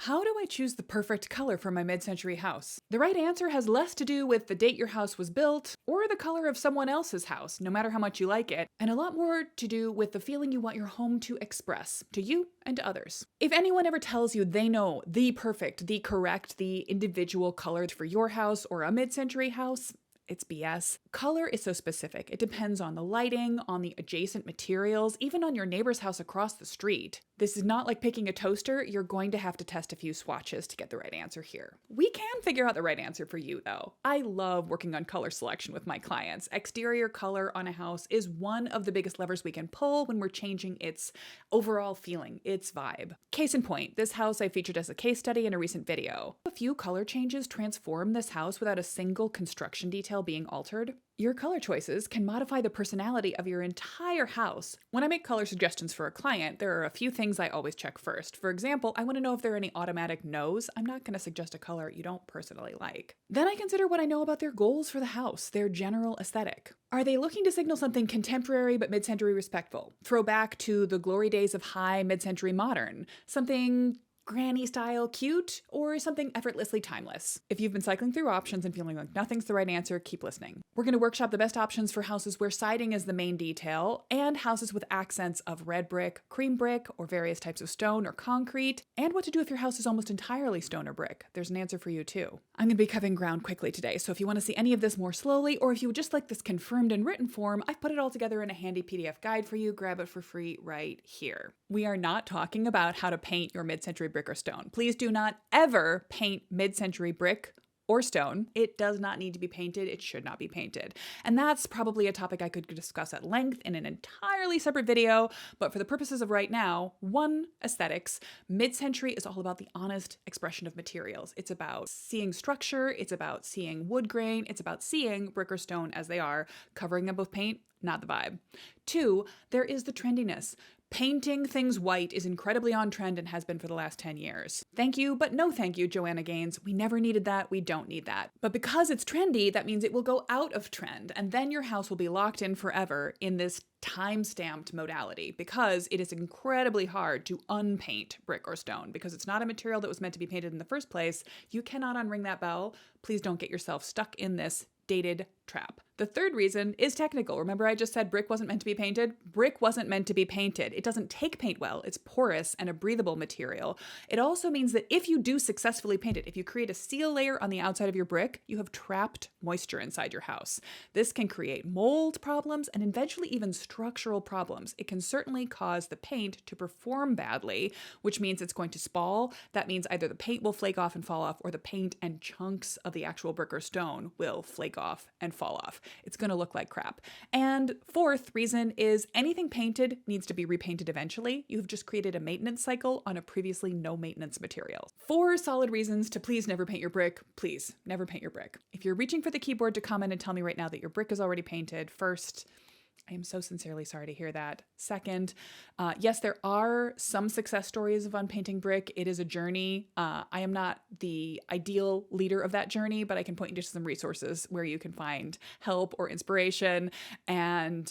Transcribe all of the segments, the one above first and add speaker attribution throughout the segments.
Speaker 1: How do I choose the perfect color for my mid-century house? The right answer has less to do with the date your house was built or the color of someone else's house, no matter how much you like it, and a lot more to do with the feeling you want your home to express to you and to others. If anyone ever tells you they know the perfect, the correct, the individual color for your house or a mid-century house, it's BS. Color is so specific. It depends on the lighting, on the adjacent materials, even on your neighbor's house across the street. This is not like picking a toaster. You're going to have to test a few swatches to get the right answer here. We can figure out the right answer for you though. I love working on color selection with my clients. Exterior color on a house is one of the biggest levers we can pull when we're changing its overall feeling, its vibe. Case in point, this house I featured as a case study in a recent video. A few color changes transform this house without a single construction detail being altered. Your color choices can modify the personality of your entire house. When I make color suggestions for a client, there are a few things I always check first. For example, I want to know if there are any automatic no's. I'm not going to suggest a color you don't personally like. Then I consider what I know about their goals for the house, their general aesthetic. Are they looking to signal something contemporary but mid-century respectful? Throwback to the glory days of high mid-century modern? Something granny style cute, or something effortlessly timeless? If you've been cycling through options and feeling like nothing's the right answer, keep listening. We're going to workshop the best options for houses where siding is the main detail, and houses with accents of red brick, cream brick, or various types of stone or concrete, and what to do if your house is almost entirely stone or brick. There's an answer for you too. I'm going to be covering ground quickly today, so if you want to see any of this more slowly, or if you would just like this confirmed in written form, I've put it all together in a handy PDF guide for you. Grab it for free right here. We are not talking about how to paint your mid-century brick or stone. Please do not ever paint mid-century brick or stone. It does not need to be painted. It should not be painted. And that's probably a topic I could discuss at length in an entirely separate video, but for the purposes of right now, one, aesthetics. Mid-century is all about the honest expression of materials. It's about seeing structure, it's about seeing wood grain, it's about seeing brick or stone as they are. Covering them with paint, not the vibe. Two, there is the trendiness. Painting things white is incredibly on trend and has been for the last 10 years. Thank you, but no thank you, Joanna Gaines. We never needed that. We don't need that. But because it's trendy, that means it will go out of trend, and then your house will be locked in forever in this time-stamped modality, because it is incredibly hard to unpaint brick or stone because it's not a material that was meant to be painted in the first place. You cannot unring that bell. Please don't get yourself stuck in this dated trap. The third reason is technical. Remember I just said brick wasn't meant to be painted? Brick wasn't meant to be painted. It doesn't take paint well. It's porous and a breathable material. It also means that if you do successfully paint it, if you create a seal layer on the outside of your brick, you have trapped moisture inside your house. This can create mold problems and eventually even structural problems. It can certainly cause the paint to perform badly, which means it's going to spall. That means either the paint will flake off and fall off, or the paint and chunks of the actual brick or stone will flake off and fall off. It's going to look like crap. And fourth reason is anything painted needs to be repainted eventually. You've just created a maintenance cycle on a previously no maintenance material. 4 solid reasons to please never paint your brick. Please never paint your brick. If you're reaching for the keyboard to comment and tell me right now that your brick is already painted, first, I am so sincerely sorry to hear that. Second, yes, there are some success stories of unpainting brick. It is a journey. I am not the ideal leader of that journey, but I can point you to some resources where you can find help or inspiration. And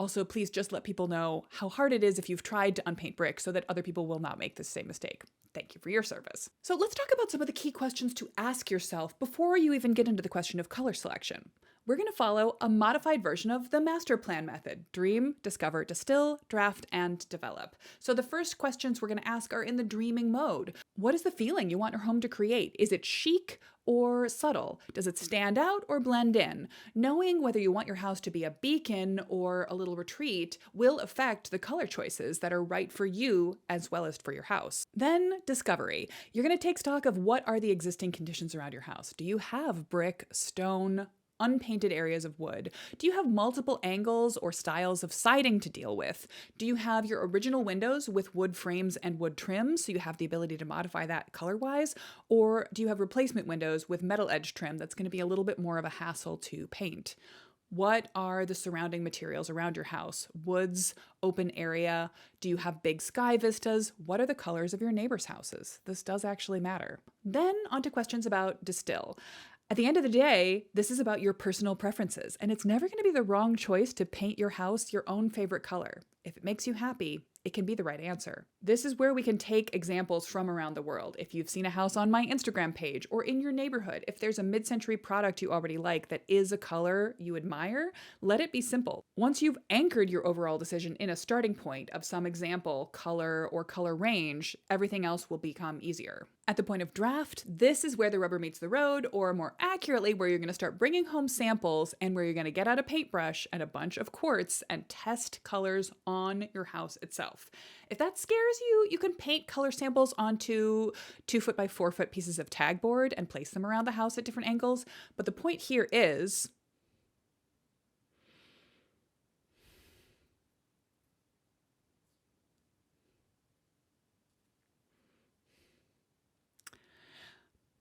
Speaker 1: also, please just let people know how hard it is if you've tried to unpaint brick so that other people will not make the same mistake. Thank you for your service. So let's talk about some of the key questions to ask yourself before you even get into the question of color selection. We're going to follow a modified version of the master plan method: dream, discover, distill, draft, and develop. So the first questions we're going to ask are in the dreaming mode. What is the feeling you want your home to create? Is it chic or subtle? Does it stand out or blend in? Knowing whether you want your house to be a beacon or a little retreat will affect the color choices that are right for you as well as for your house. Then discovery. You're going to take stock of what are the existing conditions around your house. Do you have brick, stone, unpainted areas of wood? Do you have multiple angles or styles of siding to deal with? Do you have your original windows with wood frames and wood trim, so you have the ability to modify that color-wise? Or do you have replacement windows with metal edge trim that's going to be a little bit more of a hassle to paint? What are the surrounding materials around your house? Woods, open area? Do you have big sky vistas? What are the colors of your neighbors' houses? This does actually matter. Then on to questions about distill. At the end of the day, this is about your personal preferences, and it's never going to be the wrong choice to paint your house your own favorite color. If it makes you happy, it can be the right answer. This is where we can take examples from around the world. If you've seen a house on my Instagram page or in your neighborhood, if there's a mid-century product you already like that is a color you admire, let it be simple. Once you've anchored your overall decision in a starting point of some example, color, or color range, everything else will become easier. At the point of draft, this is where the rubber meets the road, or more accurately, where you're going to start bringing home samples and where you're going to get out a paintbrush and a bunch of quartz and test colors on your house itself. If that scares you, you can paint color samples onto 2 foot by 4 foot pieces of tag board and place them around the house at different angles. But the point here is,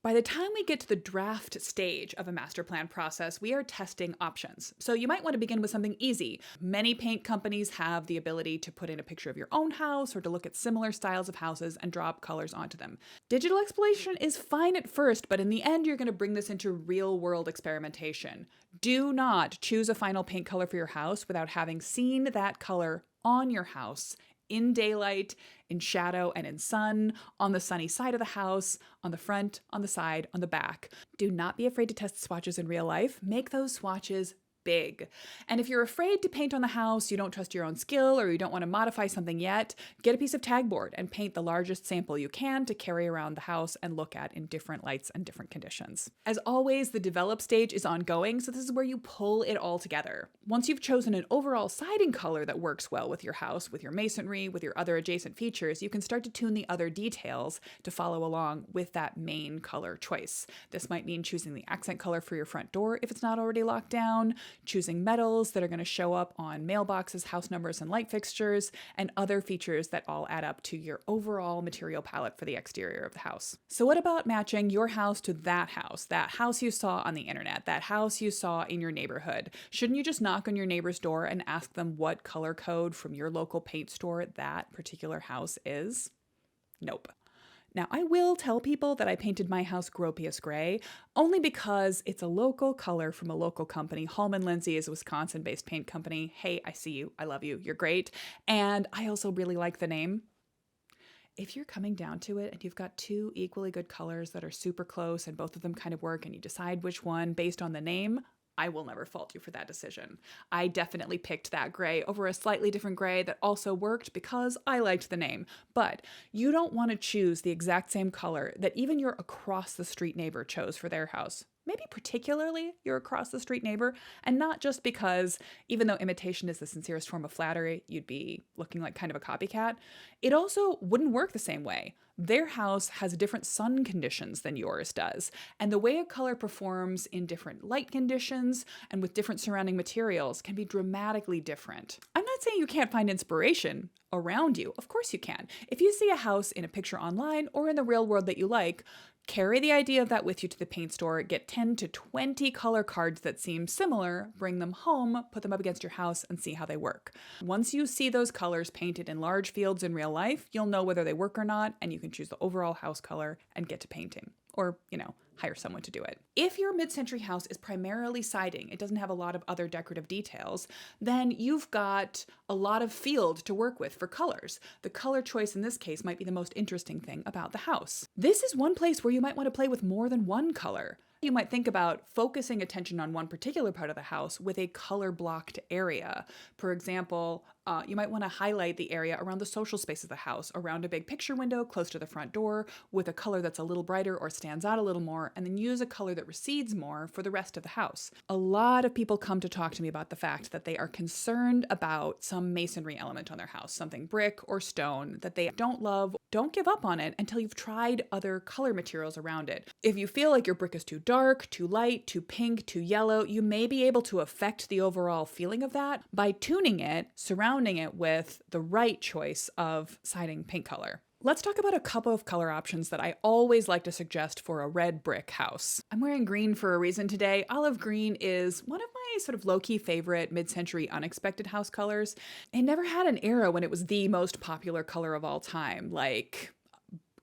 Speaker 1: by the time we get to the draft stage of a master plan process, we are testing options. So you might want to begin with something easy. Many paint companies have the ability to put in a picture of your own house or to look at similar styles of houses and drop colors onto them. Digital exploration is fine at first, but in the end, you're going to bring this into real-world experimentation. Do not choose a final paint color for your house without having seen that color on your house in daylight, in shadow, and in sun, on the sunny side of the house, on the front, on the side, on the back. Do not be afraid to test swatches in real life. Make those swatches big. And if you're afraid to paint on the house, you don't trust your own skill, or you don't want to modify something yet, get a piece of tag board and paint the largest sample you can to carry around the house and look at in different lights and different conditions. As always, the develop stage is ongoing, so this is where you pull it all together. Once you've chosen an overall siding color that works well with your house, with your masonry, with your other adjacent features, you can start to tune the other details to follow along with that main color choice. This might mean choosing the accent color for your front door if it's not already locked down, choosing metals that are going to show up on mailboxes, house numbers, and light fixtures, and other features that all add up to your overall material palette for the exterior of the house. So what about matching your house to that house you saw on the internet, that house you saw in your neighborhood? Shouldn't you just knock on your neighbor's door and ask them what color code from your local paint store that particular house is? Nope. Now, I will tell people that I painted my house Gropius Gray, only because it's a local color from a local company. Hallman Lindsay is a Wisconsin-based paint company. Hey, I see you. I love you. You're great. And I also really like the name. If you're coming down to it and you've got two equally good colors that are super close and both of them kind of work and you decide which one based on the name, I will never fault you for that decision. I definitely picked that gray over a slightly different gray that also worked because I liked the name. But you don't want to choose the exact same color that even your across the street neighbor chose for their house. Maybe particularly your across the street neighbor, and not just because, even though imitation is the sincerest form of flattery, you'd be looking like kind of a copycat. It also wouldn't work the same way. Their house has different sun conditions than yours does, and the way a color performs in different light conditions and with different surrounding materials can be dramatically different. I'm not saying you can't find inspiration around you. Of course you can. If you see a house in a picture online or in the real world that you like, carry the idea of that with you to the paint store, get 10 to 20 color cards that seem similar, bring them home, put them up against your house, and see how they work. Once you see those colors painted in large fields in real life, you'll know whether they work or not, and you can choose the overall house color and get to painting. Or, hire someone to do it. If your mid-century house is primarily siding, it doesn't have a lot of other decorative details, then you've got a lot of field to work with for colors. The color choice in this case might be the most interesting thing about the house. This is one place where you might want to play with more than one color. You might think about focusing attention on one particular part of the house with a color-blocked area. For example, you might want to highlight the area around the social space of the house, around a big picture window close to the front door, with a color that's a little brighter or stands out a little more, and then use a color that recedes more for the rest of the house. A lot of people come to talk to me about the fact that they are concerned about some masonry element on their house, something brick or stone that they don't love. Don't give up on it until you've tried other color materials around it. If you feel like your brick is too dark, too light, too pink, too yellow, you may be able to affect the overall feeling of that by tuning it, surrounding it with the right choice of siding paint color. Let's talk about a couple of color options that I always like to suggest for a red brick house. I'm wearing green for a reason today. Olive green is one of my sort of low-key favorite mid-century unexpected house colors. It never had an era when it was the most popular color of all time, like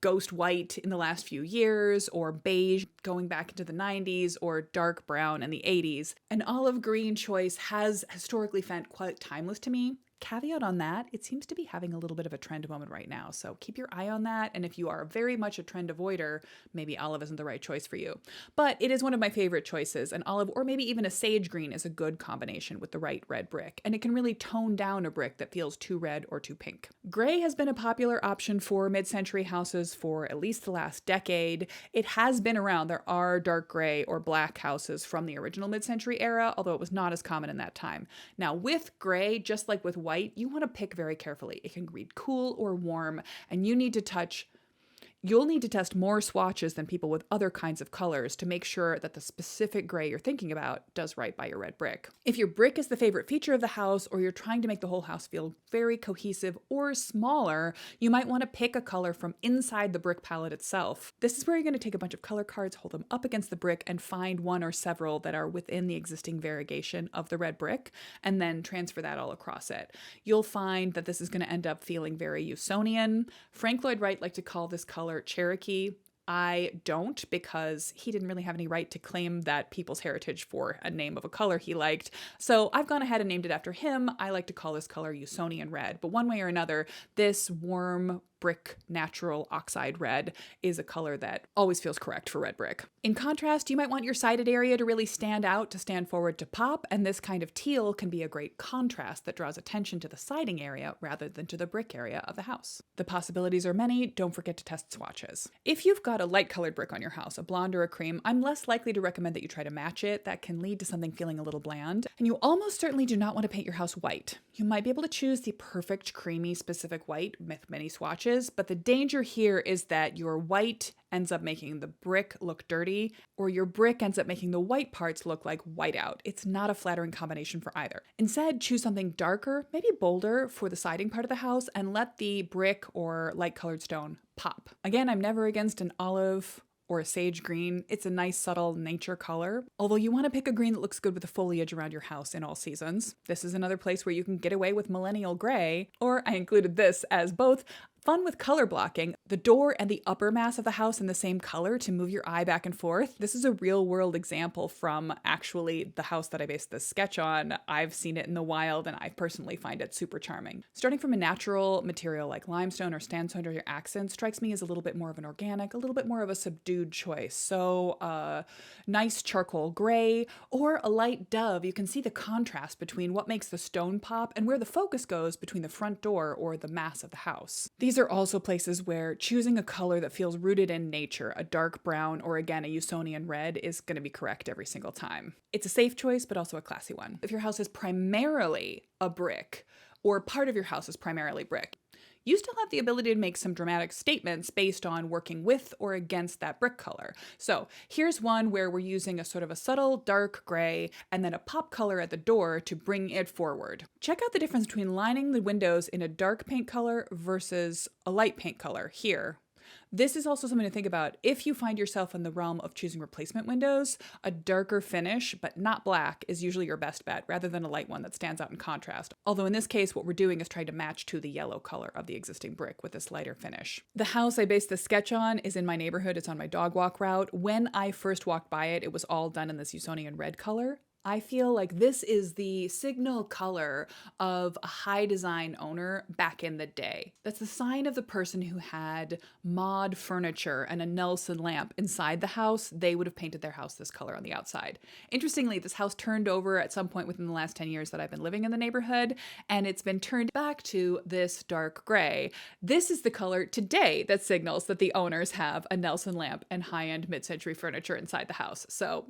Speaker 1: ghost white in the last few years, or beige going back into the 90s, or dark brown in the 80s. An olive green choice has historically felt quite timeless to me. caveat on that, it seems to be having a little bit of a trend moment right now. So keep your eye on that. And if you are very much a trend avoider, maybe olive isn't the right choice for you. But it is one of my favorite choices. An olive or maybe even a sage green is a good combination with the right red brick. And it can really tone down a brick that feels too red or too pink. Gray has been a popular option for mid-century houses for at least the last decade. It has been around. There are dark gray or black houses from the original mid-century era, although it was not as common in that time. Now, with gray, just like with white, you want to pick very carefully. It can read cool or warm, and you'll need to test more swatches than people with other kinds of colors to make sure that the specific gray you're thinking about does right by your red brick. If your brick is the favorite feature of the house, or you're trying to make the whole house feel very cohesive or smaller, you might want to pick a color from inside the brick palette itself. This is where you're going to take a bunch of color cards, hold them up against the brick, and find one or several that are within the existing variegation of the red brick, and then transfer that all across it. You'll find that this is going to end up feeling very Usonian. Frank Lloyd Wright liked to call this color Cherokee. I don't, because he didn't really have any right to claim that people's heritage for a name of a color he liked. So I've gone ahead and named it after him. I like to call this color Usonian red. But one way or another, this warm brick natural oxide red is a color that always feels correct for red brick. In contrast, you might want your sided area to really stand out, to stand forward, to pop, and this kind of teal can be a great contrast that draws attention to the siding area rather than to the brick area of the house. The possibilities are many. Don't forget to test swatches. If you've got a light colored brick on your house, a blonde or a cream, I'm less likely to recommend that you try to match it. That can lead to something feeling a little bland. And you almost certainly do not want to paint your house white. You might be able to choose the perfect creamy specific white with many swatches, but the danger here is that your white ends up making the brick look dirty, or your brick ends up making the white parts look like whiteout. It's not a flattering combination for either. Instead, choose something darker, maybe bolder, for the siding part of the house, and let the brick or light colored stone pop. Again, I'm never against an olive or a sage green. It's a nice subtle nature color, although you want to pick a green that looks good with the foliage around your house in all seasons. This is another place where you can get away with millennial gray, or I included this as both fun with color blocking, the door and the upper mass of the house in the same color to move your eye back and forth. This is a real world example from actually the house that I based this sketch on. I've seen it in the wild and I personally find it super charming. Starting from a natural material like limestone or sandstone or your accent strikes me as a little bit more of an organic, a little bit more of a subdued choice. So nice charcoal gray or a light dove. You can see the contrast between what makes the stone pop and where the focus goes between the front door or the mass of the house. These are also places where choosing a color that feels rooted in nature, a dark brown or again a Usonian red, is going to be correct every single time. It's a safe choice, but also a classy one. If your house is primarily a brick, or part of your house is primarily brick, you still have the ability to make some dramatic statements based on working with or against that brick color. So here's one where we're using a sort of a subtle dark gray and then a pop color at the door to bring it forward. Check out the difference between lining the windows in a dark paint color versus a light paint color here. This is also something to think about if you find yourself in the realm of choosing replacement windows. A darker finish, but not black, is usually your best bet rather than a light one that stands out in contrast. Although in this case, what we're doing is trying to match to the yellow color of the existing brick with this lighter finish. The house I based this sketch on is in my neighborhood. It's on my dog walk route. When I first walked by it, it was all done in this Usonian red color. I feel like this is the signal color of a high design owner back in the day. That's the sign of the person who had mod furniture and a Nelson lamp inside the house. They would have painted their house this color on the outside. Interestingly, this house turned over at some point within the last 10 years that I've been living in the neighborhood, and it's been turned back to this dark gray. This is the color today that signals that the owners have a Nelson lamp and high-end mid-century furniture inside the house. So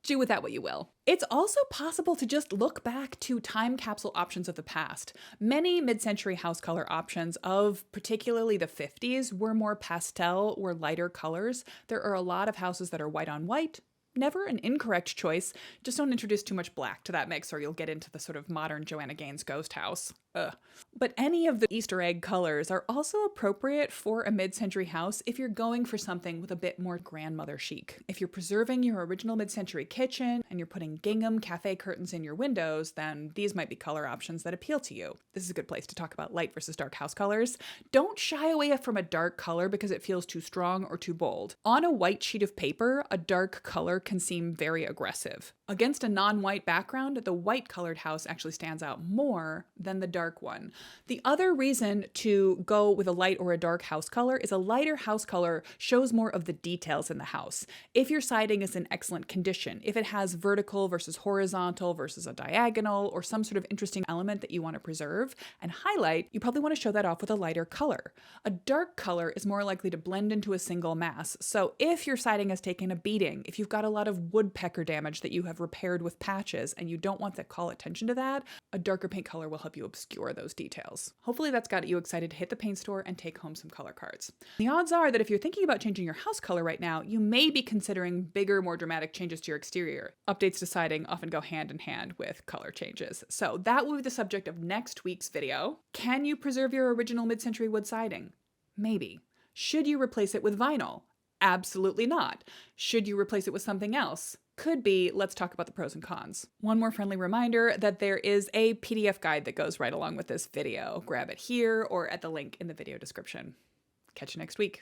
Speaker 1: do with that what you will. It's also possible to just look back to time capsule options of the past. Many mid-century house color options of particularly the 50s were more pastel or lighter colors. There are a lot of houses that are white on white. Never an incorrect choice. Just don't introduce too much black to that mix or you'll get into the sort of modern Joanna Gaines ghost house. Ugh. But any of the Easter egg colors are also appropriate for a mid-century house if you're going for something with a bit more grandmother chic. If you're preserving your original mid-century kitchen and you're putting gingham cafe curtains in your windows, then these might be color options that appeal to you. This is a good place to talk about light versus dark house colors. Don't shy away from a dark color because it feels too strong or too bold. On a white sheet of paper, a dark color can seem very aggressive. Against a non-white background, the white colored house actually stands out more than the dark dark one. The other reason to go with a light or a dark house color is a lighter house color shows more of the details in the house. If your siding is in excellent condition, if it has vertical versus horizontal versus a diagonal or some sort of interesting element that you want to preserve and highlight, you probably want to show that off with a lighter color. A dark color is more likely to blend into a single mass. So if your siding has taken a beating, if you've got a lot of woodpecker damage that you have repaired with patches and you don't want to call attention to that, a darker paint color will help you obscure those details. Hopefully that's got you excited to hit the paint store and take home some color cards. The odds are that if you're thinking about changing your house color right now, you may be considering bigger, more dramatic changes to your exterior. Updates to siding often go hand in hand with color changes. So that will be the subject of next week's video. Can you preserve your original mid-century wood siding? Maybe. Should you replace it with vinyl? Absolutely not. Should you replace it with something else? Could be. Let's talk about the pros and cons. One more friendly reminder that there is a PDF guide that goes right along with this video. Grab it here or at the link in the video description. Catch you next week.